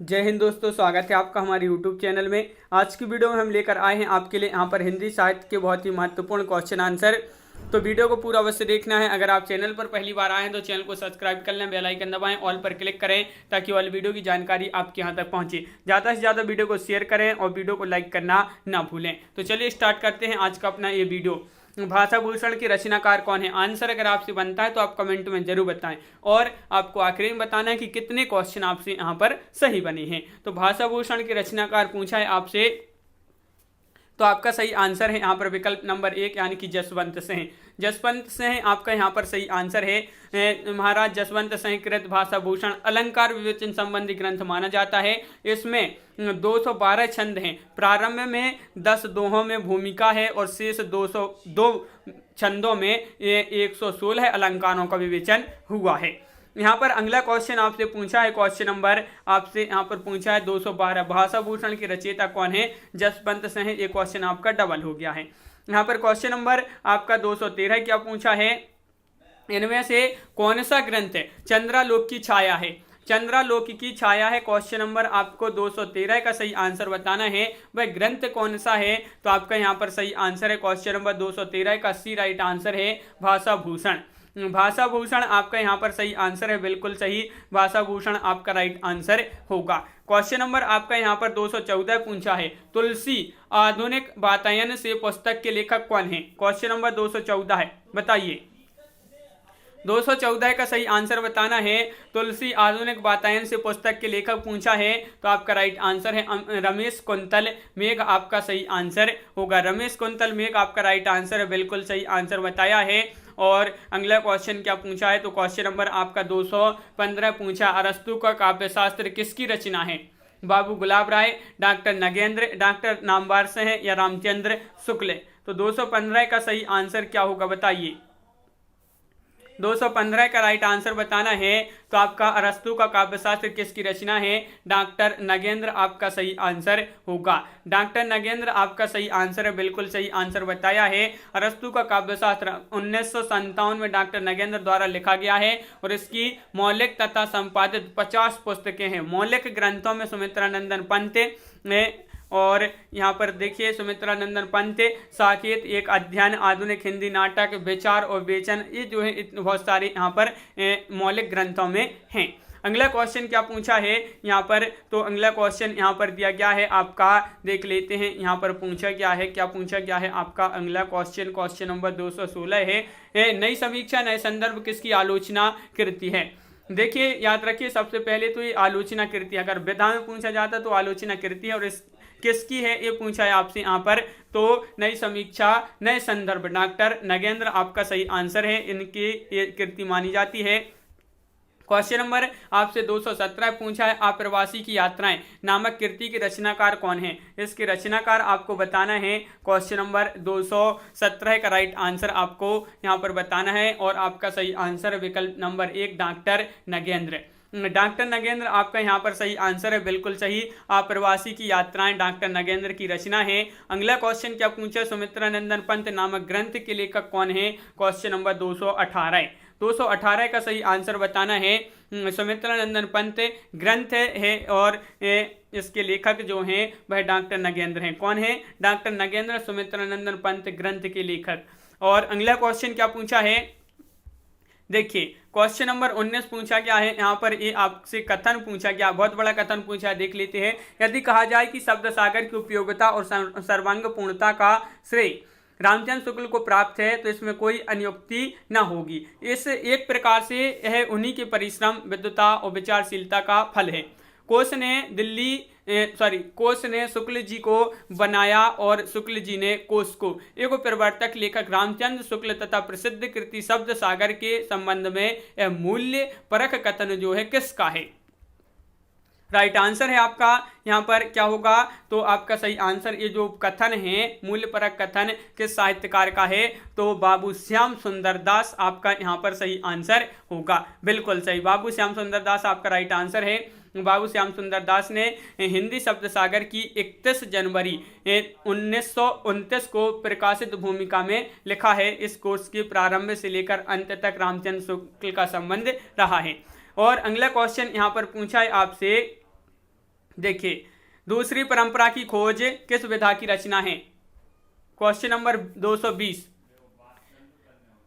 जय हिंद दोस्तों, स्वागत है आपका हमारे YouTube चैनल में। आज की वीडियो में हम लेकर आए हैं आपके लिए यहाँ पर हिंदी साहित्य के बहुत ही महत्वपूर्ण क्वेश्चन आंसर। तो वीडियो को पूरा अवश्य देखना है। अगर आप चैनल पर पहली बार आए हैं तो चैनल को सब्सक्राइब कर लें, बेल आइकन दबाएं, ऑल पर क्लिक करें ताकि वाली वीडियो की जानकारी आपके यहाँ तक पहुँचे। ज़्यादा से ज़्यादा वीडियो को शेयर करें और वीडियो को लाइक करना ना भूलें। तो चलिए स्टार्ट करते हैं आज का अपना ये वीडियो। भाषा भूषण के रचनाकार कौन है? आंसर अगर आपसे बनता है तो आप कमेंट में जरूर बताएं और आपको आखिरी में बताना है कि कितने क्वेश्चन आपसे यहाँ पर सही बने हैं। तो भाषा भूषण के रचनाकार पूछा है आपसे, तो आपका सही आंसर है यहाँ पर विकल्प नंबर 1 यानी कि जसवंत सिंह। जसवंत सिंह आपका यहाँ पर सही आंसर है। महाराज जसवंत सिंह कृत भाषा भूषण अलंकार विवेचन संबंधी ग्रंथ माना जाता है। इसमें 212 छंद हैं। प्रारंभ में 10 दोहों में भूमिका है और शेष 202 छंदों में 116 अलंकारों का विवेचन हुआ है। यहाँ पर अगला क्वेश्चन आपसे पूछा है, क्वेश्चन नंबर आपसे यहाँ पर पूछा है 212, भाषा भूषण के रचयिता कौन है? जसवंत सिंह। ये क्वेश्चन आपका डबल हो गया है। यहाँ पर क्वेश्चन नंबर आपका 213 क्या पूछा है? इनमें से कौन सा ग्रंथ है चंद्रालोक की छाया है? चंद्रालोक की छाया है क्वेश्चन नंबर आपको 213 का सही आंसर बताना है। वह ग्रंथ कौन सा है? तो आपका यहाँ पर सही आंसर है क्वेश्चन नंबर 213 का सी राइट आंसर है भाषा भूषण। भाषा भूषण आपका यहाँ पर सही आंसर है, बिल्कुल सही। भाषा भूषण आपका राइट आंसर होगा। क्वेश्चन नंबर आपका यहाँ पर 214 पूछा है, तुलसी आधुनिक वातायन से पुस्तक के लेखक कौन है? क्वेश्चन नंबर 214 है, बताइए। 214 का सही आंसर बताना है। तुलसी आधुनिक वातायन से पुस्तक के लेखक पूछा है, तो आपका राइट आंसर है रमेश कुंतल मेघ। आपका सही आंसर होगा रमेश कुंतल मेघ। आपका राइट आंसर है, बिल्कुल सही आंसर बताया है। और अगला क्वेश्चन क्या पूछा है? तो क्वेश्चन नंबर आपका 215 पूछा, अरस्तु का काव्यशास्त्र किसकी रचना है? बाबू गुलाब राय, डॉक्टर नगेंद्र, डॉक्टर नामवर सिंह या रामचंद्र शुक्ल। तो 215 का सही आंसर क्या होगा, बताइए। 215 का राइट आंसर बताना है। तो आपका अरस्तु का काव्यशास्त्र किसकी रचना है? डॉक्टर नगेंद्र। आपका सही आंसर होगा डॉक्टर नगेंद्र। आपका सही आंसर है, बिल्कुल सही आंसर बताया है। अरस्तु का काव्यशास्त्र 1957 में डॉक्टर नगेंद्र द्वारा लिखा गया है और इसकी मौलिक तथा संपादित 50 पुस्तकें हैं। मौलिक ग्रंथों में सुमित्रानंदन पंत ने, और यहाँ पर देखिए सुमित्रानंदन पंत, साकेत, एक अध्ययन, आधुनिक हिंदी नाटक, विचार और वेचन, ये जो है बहुत सारे यहाँ पर मौलिक ग्रंथों में हैं। अगला क्वेश्चन क्या पूछा है यहाँ पर? तो अगला क्वेश्चन यहाँ पर दिया गया है आपका, देख लेते हैं यहाँ पर पूछा क्या है। क्या पूछा गया है आपका अगला क्वेश्चन? क्वेश्चन नंबर 216 है, नई समीक्षा नए संदर्भ किसकी आलोचना करती है? देखिए याद रखिए, सबसे पहले तो ये आलोचना कृति, अगर विधा में पूछा जाता तो आलोचना कृति है, और इस किसकी है ये पूछा है आपसे यहाँ पर। तो नई समीक्षा नए संदर्भ डॉक्टर नगेंद्र आपका सही आंसर है, इनकी ये कृति मानी जाती है। क्वेश्चन नंबर आपसे 217 पूछा है, आप्रवासी की यात्राएं नामक कृति के रचनाकार कौन है? इसके रचनाकार आपको बताना है। क्वेश्चन नंबर 217 का राइट आंसर आपको यहाँ पर बताना है और आपका सही आंसर विकल्प number 1 doctor Nagendra. Doctor Nagendra आपका यहाँ पर सही आंसर है, बिल्कुल सही। आप्रवासी की यात्राएं डॉक्टर नगेंद्र की रचना है। अगला क्वेश्चन क्या पूछा? सुमित्रानंदन पंत नामक ग्रंथ के लेखक कौन है? Question number 218। 218 का सही आंसर बताना है। सुमित्रानंदन पंत ग्रंथ है और इसके लेखक जो हैं वह डॉक्टर नगेंद्र हैं। कौन है? डॉक्टर नगेंद्र, सुमित्रानंदन पंत ग्रंथ के लेखक। और अगला क्वेश्चन क्या पूछा है? देखिए क्वेश्चन नंबर 19 पूछा गया है। यहाँ पर ये आपसे कथन पूछा गया, बहुत बड़ा कथन पूछा है, देख लेते हैं। यदि कहा जाए कि शब्द सागर की उपयोगिता और सर्वांग पूर्णता का श्रेय रामचंद्र शुक्ल को प्राप्त है तो इसमें कोई अनियुक्ति न होगी। इस एक प्रकार से यह उन्हीं के परिश्रम, विद्वता और विचारशीलता का फल है। कोश ने शुक्ल जी को बनाया और शुक्ल जी ने कोश को। एक प्रवर्तक लेखक रामचंद्र शुक्ल तथा प्रसिद्ध कृति शब्द सागर के संबंध में यह मूल्य परक कथन जो है किसका है? राइट आंसर है आपका यहाँ पर क्या होगा? तो आपका सही आंसर ये जो कथन है मूल्य परक कथन किस साहित्यकार का है? तो बाबू श्याम सुंदर दास आपका यहाँ पर सही आंसर होगा, बिल्कुल सही। बाबू श्याम सुंदर दास आपका राइट आंसर है। बाबू श्याम सुंदर दास ने हिंदी शब्द सागर की 31 जनवरी 1929 को प्रकाशित भूमिका में लिखा है। इस कोर्स के प्रारंभ से लेकर अंत तक रामचंद्र शुक्ल का संबंध रहा है। और अगला क्वेश्चन यहाँ पर पूछा है आपसे, देखिए, दूसरी परंपरा की खोज किस विधा की रचना है? Question number 220।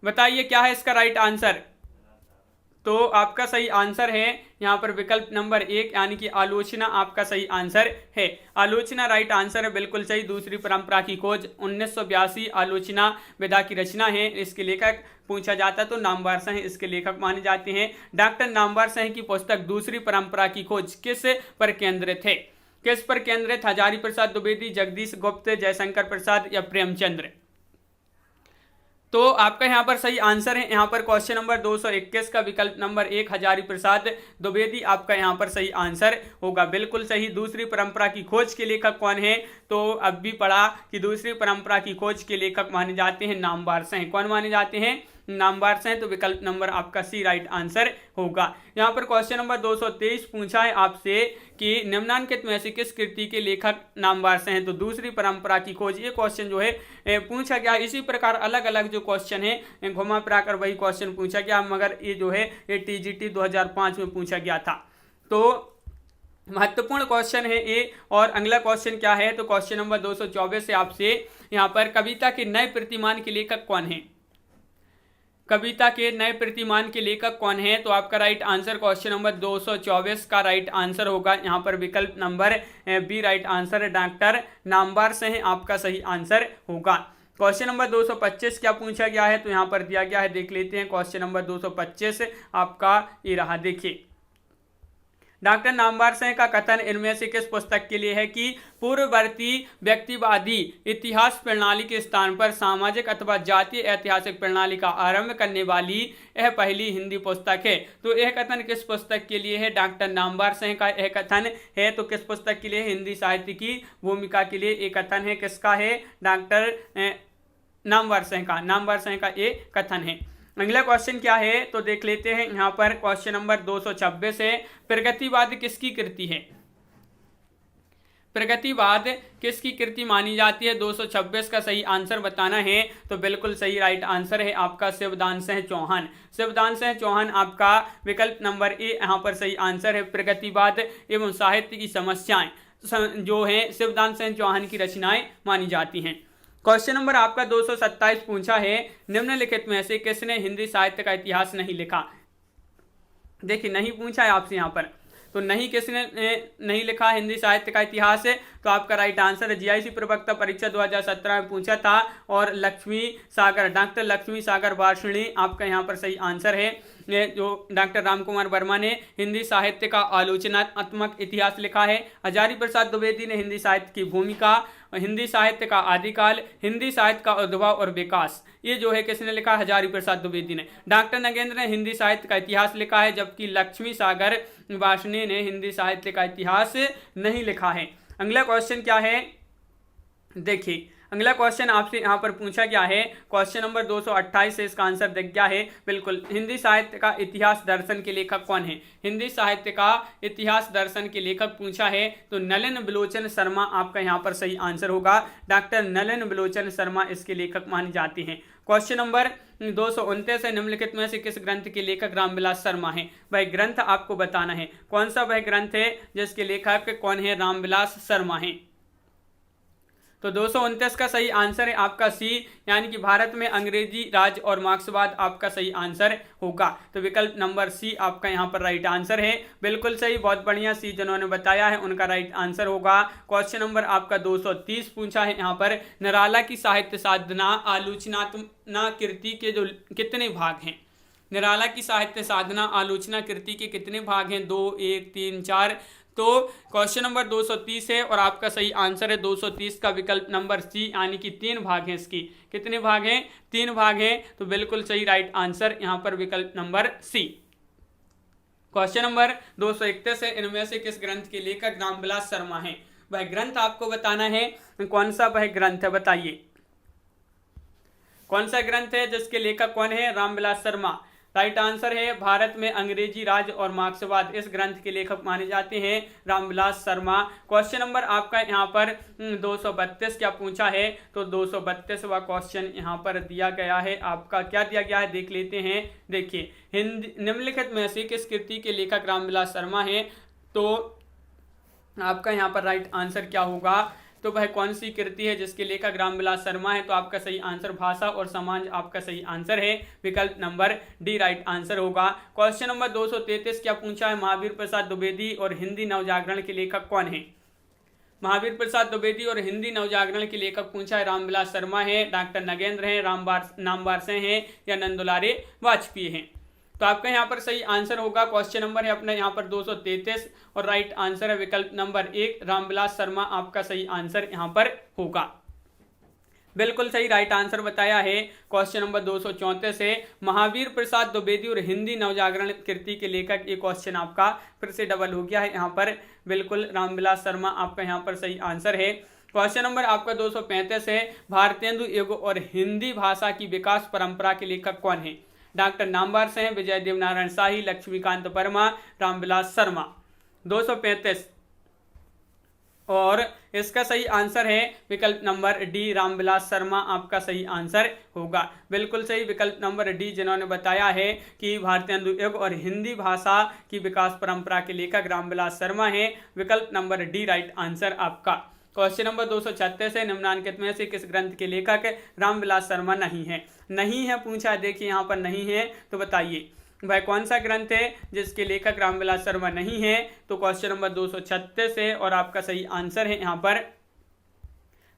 बताइए क्या है इसका राइट आंसर? तो आपका सही आंसर है यहाँ पर विकल्प नंबर 1 यानी कि आलोचना आपका सही आंसर है। आलोचना राइट आंसर है, बिल्कुल सही। दूसरी परंपरा की खोज 1982 आलोचना विधा की रचना है। इसके लेखक पूछा जाता तो नामवर सिंह इसके लेखक माने जाते हैं। डॉक्टर नामवर सिंह की पुस्तक दूसरी परंपरा की खोज किस पर केंद्रित है? किस पर केंद्रित? हजारी प्रसाद द्विवेदी, जगदीश गुप्त, जयशंकर प्रसाद या प्रेमचंद्र? तो आपका यहाँ पर सही आंसर है यहाँ पर क्वेश्चन नंबर 221 का विकल्प नंबर 1 हजारी प्रसाद द्विवेदी आपका यहाँ पर सही आंसर होगा, बिल्कुल सही। दूसरी परंपरा की खोज के लेखक कौन है? तो अब भी पढ़ा कि दूसरी परंपरा की खोज के लेखक माने जाते हैं नामवर सिंह। कौन माने जाते हैं? नामवर सिंह। तो विकल्प नंबर आपका सी राइट आंसर होगा। यहाँ पर क्वेश्चन नंबर 223 पूछा है आपसे कि निम्नांकित में से किस कृति के लेखक नामवर सिंह? तो दूसरी परंपरा की खोज, ये क्वेश्चन जो है पूछा गया। इसी प्रकार अलग अलग जो क्वेश्चन है घुमा फिरा कर वही क्वेश्चन पूछा गया, मगर ये जो है ये TGT 2005 में पूछा गया था। तो महत्वपूर्ण क्वेश्चन है ये। और अगला क्वेश्चन क्या है? तो क्वेश्चन नंबर 224 से आपसे यहाँ पर कविता के नए प्रतिमान के लेखक कौन है? कविता के नए प्रतिमान के लेखक कौन है? तो आपका राइट आंसर क्वेश्चन नंबर 224 का राइट आंसर होगा यहाँ पर विकल्प नंबर बी राइट आंसर है, डॉक्टर नामवर सिंह आपका सही आंसर होगा। क्वेश्चन नंबर 225 क्या पूछा गया है? तो यहाँ पर दिया गया है, देख लेते हैं। क्वेश्चन नंबर 225 आपका ये रहा, देखिए। डॉक्टर नामवर सिंह का कथन इनमें से किस पुस्तक के लिए है कि पूर्ववर्ती व्यक्तिवादी इतिहास प्रणाली के स्थान पर सामाजिक अथवा जातीय ऐतिहासिक प्रणाली का आरंभ करने वाली यह पहली हिंदी पुस्तक है? तो यह कथन किस पुस्तक के लिए है? डॉक्टर नामवर सिंह का यह कथन है। तो किस पुस्तक के लिए? हिंदी साहित्य की भूमिका के लिए एक कथन है। किसका है? डॉक्टर नामवर सिंह का। नामवर सिंह का ये कथन है। अगला क्वेश्चन क्या है? तो देख लेते हैं यहाँ पर क्वेश्चन नंबर 226 है, प्रगतिवाद किसकी कृति है? प्रगतिवाद किसकी कृति मानी जाती है? 226 का सही आंसर बताना है। तो बिल्कुल सही राइट आंसर है आपका शिवदान सिंह चौहान। शिवदान सिंह चौहान आपका विकल्प नंबर ए यहाँ पर सही आंसर है। प्रगतिवाद एवं साहित्य की समस्याएं जो है शिवदान सिंह चौहान की रचनाएं मानी जाती हैं। क्वेश्चन नंबर आपका 227 पूछा है, निम्नलिखित में से किसने हिंदी साहित्य का इतिहास नहीं लिखा? देखिए, नहीं पूछा है आपसे यहाँ पर, तो नहीं किसने नहीं लिखा हिंदी साहित्य का इतिहास है? तो आपका राइट आंसर है GIC प्रवक्ता परीक्षा 2017 में पूछा था, और लक्ष्मी सागर, डॉक्टर लक्ष्मी सागर वार्षिणी आपका यहाँ पर सही आंसर है। जो डॉक्टर रामकुमार वर्मा ने हिंदी साहित्य का आलोचनात्मक इतिहास लिखा है। हजारी प्रसाद द्विवेदी ने हिंदी साहित्य की भूमिका, हिंदी साहित्य का आदिकाल, हिंदी साहित्य का उद्भव और विकास, ये जो है किसने लिखा? हजारी प्रसाद द्विवेदी ने। डॉक्टर नगेंद्र ने हिंदी साहित्य का इतिहास लिखा है, जबकि लक्ष्मी सागर वार्षिणी ने हिंदी साहित्य का इतिहास नहीं लिखा है। अगला क्वेश्चन क्या है? देखिए, अगला क्वेश्चन आपसे यहाँ पर पूछा गया है, क्वेश्चन नंबर 228 से इसका आंसर दिख गया है। बिल्कुल, हिंदी साहित्य का इतिहास दर्शन के लेखक कौन है? हिंदी साहित्य का इतिहास दर्शन के लेखक पूछा है, तो नलिन बिलोचन शर्मा आपका यहाँ पर सही आंसर होगा। डॉक्टर नलिन बिलोचन शर्मा इसके लेखक माने जाते हैं। क्वेश्चन नंबर 229 है, निम्नलिखित में से किस ग्रंथ के लेखक रामविलास शर्मा है? वह ग्रंथ आपको बताना है, कौन सा वह ग्रंथ है जिसके लेखक कौन है? रामविलास शर्मा है। तो 229 का सही आंसर है आपका सी, यानी कि भारत में अंग्रेजी राज और मार्क्सवाद आपका सही आंसर होगा। तो विकल्प नंबर सी आपका यहाँ पर राइट आंसर है। बिल्कुल सही, बहुत बढ़िया। सी जिन्होंने बताया है उनका राइट आंसर होगा। क्वेश्चन नंबर आपका 230 पूछा है यहाँ पर, निराला की साहित्य साधना आलोचनात्मक कृति के जो कितने भाग हैं? निराला की साहित्य साधना आलोचना कृति के कितने भाग हैं? 2, 1, 3, 4। तो क्वेश्चन नंबर 230 है और आपका सही आंसर है 230 का विकल्प नंबर सी, यानी कि 3 भाग हैं इसकी। कितने भाग हैं? 3 भाग हैं। तो बिल्कुल सही राइट आंसर यहाँ पर विकल्प नंबर सी। क्वेश्चन नंबर 231 है, इनमें से किस ग्रंथ के लेखक रामविलास शर्मा है? वह ग्रंथ आपको बताना है, कौन सा वह ग्रंथ है? बताइए, कौन सा ग्रंथ है जिसके लेखक कौन है? रामविलास शर्मा। राइट आंसर है भारत में अंग्रेजी राज और मार्क्सवाद, इस ग्रंथ के लेखक माने जाते हैं रामविलास शर्मा। क्वेश्चन नंबर आपका यहाँ पर 232 क्या पूछा है? तो 232वां क्वेश्चन यहाँ पर दिया गया है आपका, क्या दिया गया है देख लेते हैं। देखिए, हिंदी निम्नलिखित में से किस कृति के लेखक रामविलास शर्मा है? तो आपका यहाँ पर राइट आंसर क्या होगा, तो वह कौन सी कृति है जिसके लेखक रामविलास शर्मा है, तो आपका सही आंसर भाषा और समाज आपका सही आंसर है, विकल्प नंबर डी राइट आंसर होगा। क्वेश्चन नंबर 233 क्या पूछा है, महावीर प्रसाद द्विवेदी और हिंदी नवजागरण के लेखक कौन है। महावीर प्रसाद द्विवेदी और हिंदी नवजागरण के लेखक पूछा है, रामविलास शर्मा है, डॉक्टर नगेंद्र हैं, नामवार से हैं या नंदुलारे वाजपेयी हैं। तो आपका यहाँ पर सही आंसर होगा, क्वेश्चन नंबर है अपना यहाँ पर 233 और राइट आंसर है विकल्प नंबर 1 रामविलास शर्मा आपका सही आंसर यहाँ पर होगा। बिल्कुल सही राइट आंसर बताया है। क्वेश्चन नंबर 234 है, महावीर प्रसाद द्विवेदी और हिंदी नवजागरण कृति के लेखक, ये क्वेश्चन आपका फिर से डबल हो गया है यहाँ पर, बिल्कुल रामविलास शर्मा आपका यहाँ पर सही आंसर है। क्वेश्चन नंबर आपका 235 है, भारतेंदु युग और हिंदी भाषा की विकास परंपरा के लेखक कौन है। डॉक्टर नामवार से हैं, विजय देवनारायण शाही, लक्ष्मीकांत वर्मा, रामविलास शर्मा। 235 और इसका सही आंसर है विकल्प नंबर डी रामविलास शर्मा आपका सही आंसर होगा। बिल्कुल सही विकल्प नंबर डी जिन्होंने बताया है कि भारतेंदु युग और हिंदी भाषा की विकास परंपरा के लेखक रामविलास शर्मा है, विकल्प नंबर डी राइट आंसर आपका। क्वेश्चन नंबर 236 है, निम्नलिखित में से किस ग्रंथ के लेखक रामविलास शर्मा नहीं है। नहीं है पूछा है, देखिए यहाँ पर नहीं है, तो बताइए वह कौन सा ग्रंथ है जिसके लेखक रामविलास शर्मा नहीं है। तो क्वेश्चन नंबर 236 है और आपका सही आंसर है यहाँ पर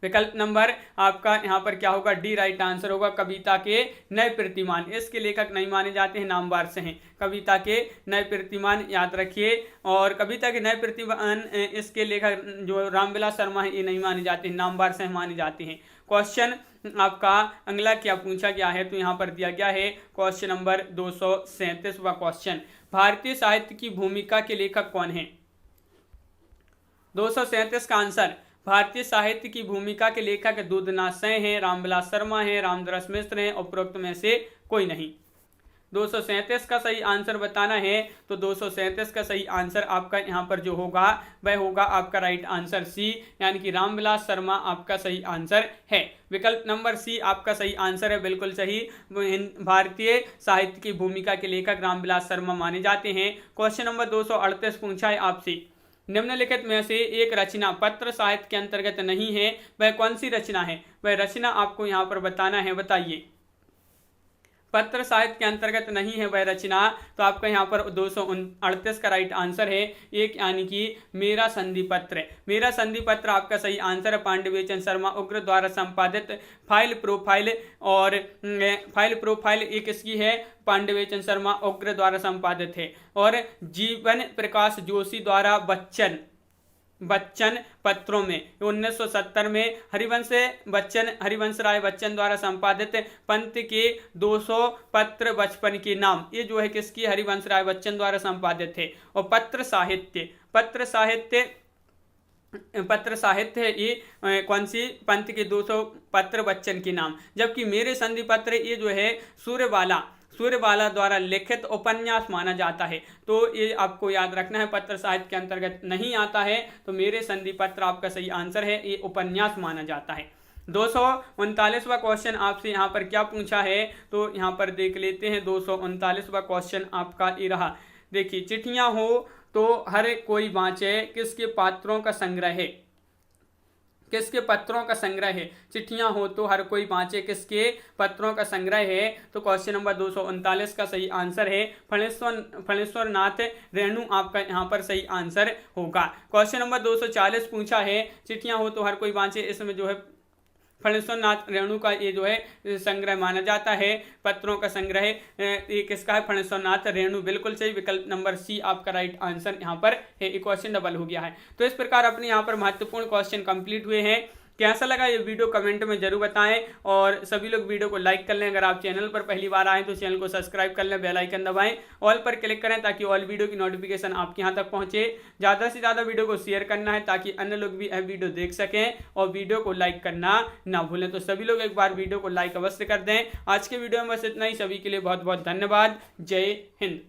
विकल्प नंबर आपका यहाँ पर क्या होगा, डी राइट आंसर होगा, कविता के नए प्रतिमान। इसके लेखक नहीं माने जाते हैं, नामवार से हैं, कविता के नए प्रतिमान याद रखिए। और कविता के नए प्रतिमान इसके लेखक जो रामविलास शर्मा है ये नहीं माने जाते हैं, नामवार से माने जाते हैं। क्वेश्चन आपका अगला क्या पूछा गया है, तो यहाँ पर दिया गया है क्वेश्चन नंबर 237वां क्वेश्चन, भारतीय साहित्य की भूमिका के लेखक कौन है। 237 का आंसर, भारतीय साहित्य की भूमिका के लेखक दूधनाथ सेन हैं, रामविलास शर्मा हैं, रामदास मिश्र हैं, उपरोक्त में से कोई नहीं। 237 का सही आंसर बताना है, तो 237 का सही आंसर आपका यहाँ पर जो होगा वह होगा आपका राइट आंसर सी, यानी कि रामविलास शर्मा आपका सही आंसर है, विकल्प नंबर सी आपका सही आंसर है, बिल्कुल सही। भारतीय साहित्य की भूमिका के लेखक रामविलास शर्मा माने जाते हैं। क्वेश्चन नंबर 238 पूछा है आपसे, निम्नलिखित में से एक रचना पत्र साहित्य के अंतर्गत नहीं है, वह कौन सी रचना है। वह रचना आपको यहाँ पर बताना है, बताइए। पत्र साहित्य के अंतर्गत नहीं है वह रचना, तो आपका यहाँ पर 238 का राइट आंसर है एक, यानी कि मेरा संधि पत्र। मेरा संधि पत्र आपका सही आंसर है, पांडुवेचन शर्मा उग्र द्वारा संपादित फाइल प्रोफाइल, और फाइल प्रोफाइल एक किसकी है, पांडुवेचन शर्मा उग्र द्वारा संपादित है। और जीवन प्रकाश जोशी द्वारा बच्चन पत्रों में 1970 में हरिवंश राय बच्चन द्वारा संपादित पंत के 200 पत्र बचपन के नाम, ये जो है किसकी, हरिवंश राय बच्चन द्वारा संपादित है। और पत्र साहित्य है ये कौन सी, पंत के 200 पत्र बच्चन के नाम। जबकि मेरे संधि पत्र ये जो है सूर्यबाला द्वारा लिखित उपन्यास माना जाता है, तो ये आपको याद रखना है, पत्र साहित्य के अंतर्गत नहीं आता है, तो मेरे संधि पत्र आपका सही आंसर है, ये उपन्यास माना जाता है। 239वां क्वेश्चन आपसे यहाँ पर क्या पूछा है, तो यहाँ पर देख लेते हैं। 239वां क्वेश्चन आपका ये रहा, देखिए, चिट्ठियाँ हो तो हर कोई बाँचे किसके पात्रों का संग्रह है, किसके पत्रों का संग्रह है। चिट्ठियां हो तो हर कोई बाँचे किसके पत्रों का संग्रह है, तो क्वेश्चन नंबर 239 का सही आंसर है फणेश्वर नाथ रेणु आपका यहाँ पर सही आंसर होगा। क्वेश्चन नंबर 240 पूछा है, चिट्ठियां हो तो हर कोई बाँचे, इसमें जो है फणेश्वर नाथ रेणु का ये जो है संग्रह माना जाता है, पत्रों का संग्रह ये किसका है, फणेश्वर नाथ रेणु, बिल्कुल सही, विकल्प नंबर सी आपका राइट आंसर यहाँ पर है। ये क्वेश्चन डबल हो गया है। तो इस प्रकार अपने यहाँ पर महत्वपूर्ण क्वेश्चन कंप्लीट हुए हैं। कैसा लगा ये वीडियो कमेंट में जरूर बताएं, और सभी लोग वीडियो को लाइक कर लें। अगर आप चैनल पर पहली बार आएँ तो चैनल को सब्सक्राइब कर लें, बेल आइकन दबाएं, ऑल पर क्लिक करें ताकि ऑल वीडियो की नोटिफिकेशन आपके यहाँ तक पहुँचे। ज़्यादा से ज़्यादा वीडियो को शेयर करना है ताकि अन्य लोग भी यह वीडियो देख सकें, और वीडियो को लाइक करना ना भूलें। तो सभी लोग एक बार वीडियो को लाइक अवश्य कर दें। आज के वीडियो में बस इतना ही, सभी के लिए बहुत बहुत धन्यवाद। जय हिंद।